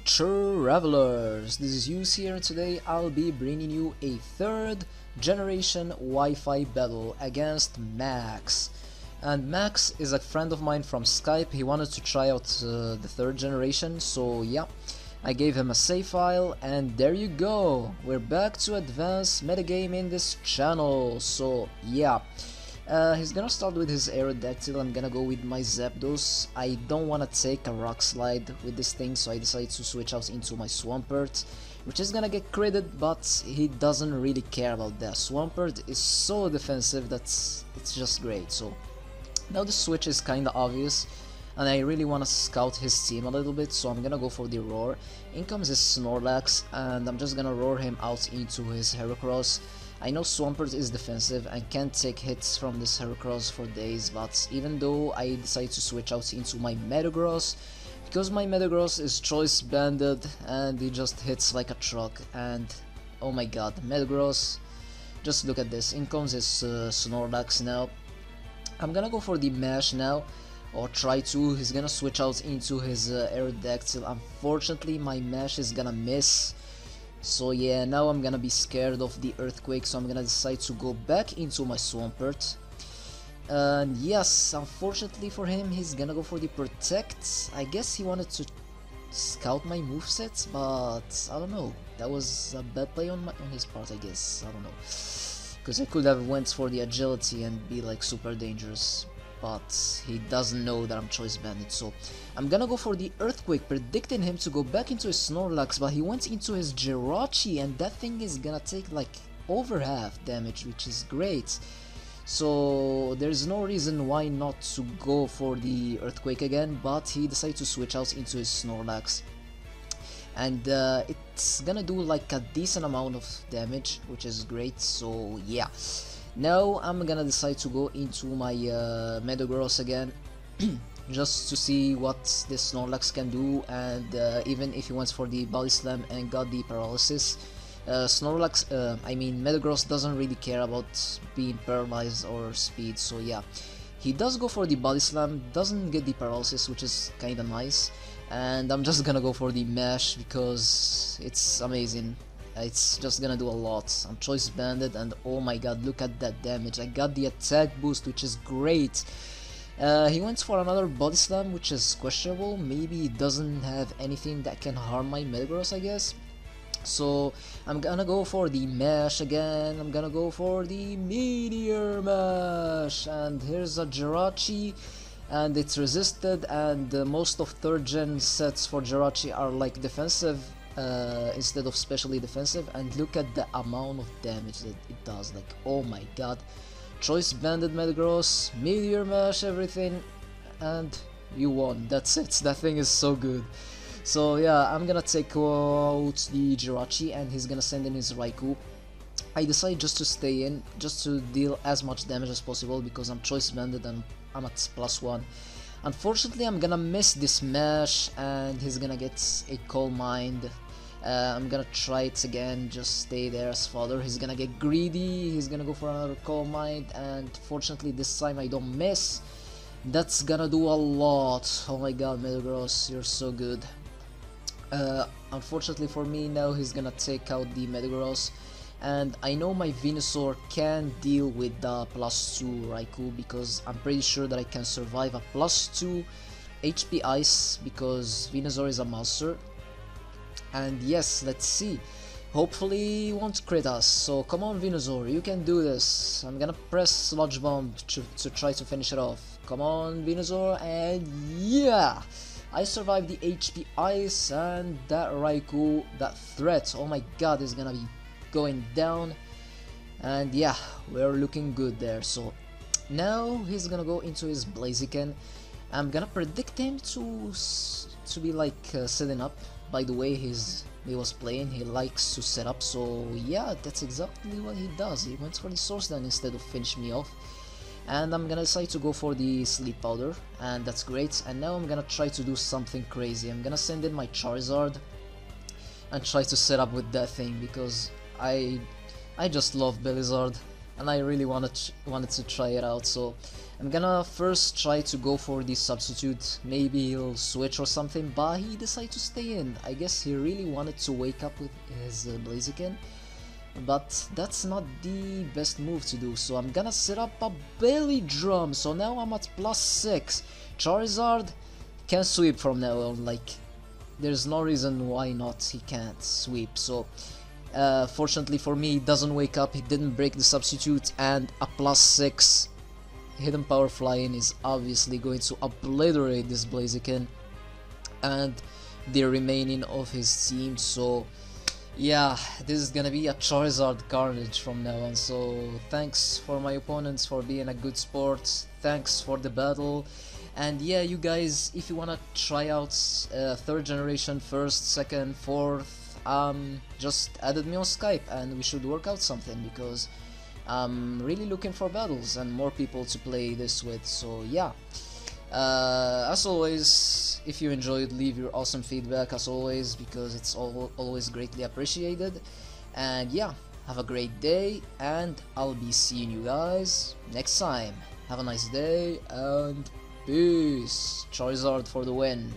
Travelers, this is Yus here, and today I'll be bringing you a third generation Wi-Fi battle against Max. And Max is a friend of mine from Skype. He wanted to try out the third generation, so yeah, I gave him a save file, and there you go. We're back to advanced metagame in this channel, so yeah. He's gonna start with his Aerodactyl. I'm gonna go with my Zapdos. I don't wanna take a Rock Slide with this thing, so I decided to switch out into my Swampert, which is gonna get critted, but he doesn't really care about that. Swampert is so defensive that it's just great. So now the switch is kinda obvious, and I really wanna scout his team a little bit, so I'm gonna go for the Roar. In comes his Snorlax, and I'm just gonna roar him out into his Heracross. I know Swampert is defensive and can't take hits from this Heracross for days, but even though I decide to switch out into my Metagross, because my Metagross is choice banded and he just hits like a truck, and oh my god, Metagross, just look at this. In comes his Snorlax now. I'm gonna go for the Mash now, or try to. He's gonna switch out into his Aerodactyl. Unfortunately my Mash is gonna miss. So yeah, now I'm gonna be scared of the Earthquake, so I'm gonna decide to go back into my Swampert. And yes, unfortunately for him, he's gonna go for the Protect. I guess he wanted to scout my movesets, but I don't know. That was a bad play on his part, I guess. I don't know. Because I could have went for the Agility and be like super dangerous. But he doesn't know that I'm choice banded, so I'm gonna go for the Earthquake, predicting him to go back into his Snorlax, but he went into his Jirachi, and that thing is gonna take like over half damage, which is great. So there's no reason why not to go for the Earthquake again, but he decided to switch out into his Snorlax. And it's gonna do like a decent amount of damage, which is great, so yeah. Now I'm gonna decide to go into my Metagross again, just to see what this Snorlax can do, and even if he went for the Body Slam and got the Paralysis, Metagross doesn't really care about being paralyzed or speed, so yeah. He does go for the Body Slam, doesn't get the Paralysis, which is kinda nice, and I'm just gonna go for the Mash because it's amazing. It's just gonna do a lot. I'm choice banded, and oh my god, look at that damage. I got the attack boost, which is great. He went for another Body Slam, which is questionable. Maybe he doesn't have anything that can harm my Metagross, I guess. So I'm gonna go for the Mash again. I'm gonna go for the Meteor Mash, and here's a Jirachi, and it's resisted, and most of 3rd gen sets for Jirachi are like defensive instead of specially defensive, and look at the amount of damage that it does. Like, oh my god, choice banded Metagross, Meteor Mash, everything, and you won. That's it. That thing is so good. So yeah, I'm gonna take out the Jirachi, and he's gonna send in his Raikou. I decide just to stay in, just to deal as much damage as possible, because I'm choice banded and I'm at +1. Unfortunately, I'm gonna miss this Mash, and he's gonna get a Calm Mind. I'm gonna try it again, just stay there as fodder. He's gonna get greedy, he's gonna go for another Calm Mind, and fortunately this time I don't miss. That's gonna do a lot. Oh my god, Metagross, you're so good. Unfortunately for me, now he's gonna take out the Metagross, and I know my Venusaur can deal with the +2 Raikou, because I'm pretty sure that I can survive a +2 HP Ice, because Venusaur is a monster. And yes, let's see. Hopefully he won't crit us. So come on, Venusaur, you can do this. I'm gonna press Sludge Bomb to try to finish it off. Come on, Venusaur, and yeah! I survived the HP Ice, and that Raikou, that threat, oh my god, is gonna be going down. And yeah, we're looking good there. So now he's gonna go into his Blaziken. I'm gonna predict him to be like setting up. By the way he was playing, he likes to set up, so yeah, that's exactly what he does. He went for the Source Dance instead of finish me off, and I'm gonna decide to go for the Sleep Powder, and that's great. And now I'm gonna try to do something crazy. I'm gonna send in my Charizard and try to set up with that thing, because I just love Blizzard. and I really wanted to try it out. So I'm gonna first try to go for the substitute. Maybe he'll switch or something, but he decided to stay in. I guess he really wanted to wake up with his Blaziken, but that's not the best move to do. So I'm gonna set up a belly drum. So now I'm at +6. Charizard can sweep from now on. Like, there's no reason why not he can't sweep. So fortunately for me, he doesn't wake up, he didn't break the substitute, and a +6 hidden power fly-in is obviously going to obliterate this Blaziken and the remaining of his team. So yeah, this is gonna be a Charizard carnage from now on. So thanks for my opponents for being a good sport, thanks for the battle. And yeah, you guys, if you wanna try out 3rd generation, 1st, 2nd, 4th, just added me on Skype and we should work out something, because I'm really looking for battles and more people to play this with. So yeah, as always, if you enjoyed, leave your awesome feedback as always, because it's always greatly appreciated. And yeah, have a great day, and I'll be seeing you guys next time. Have a nice day and peace. Charizard for the win.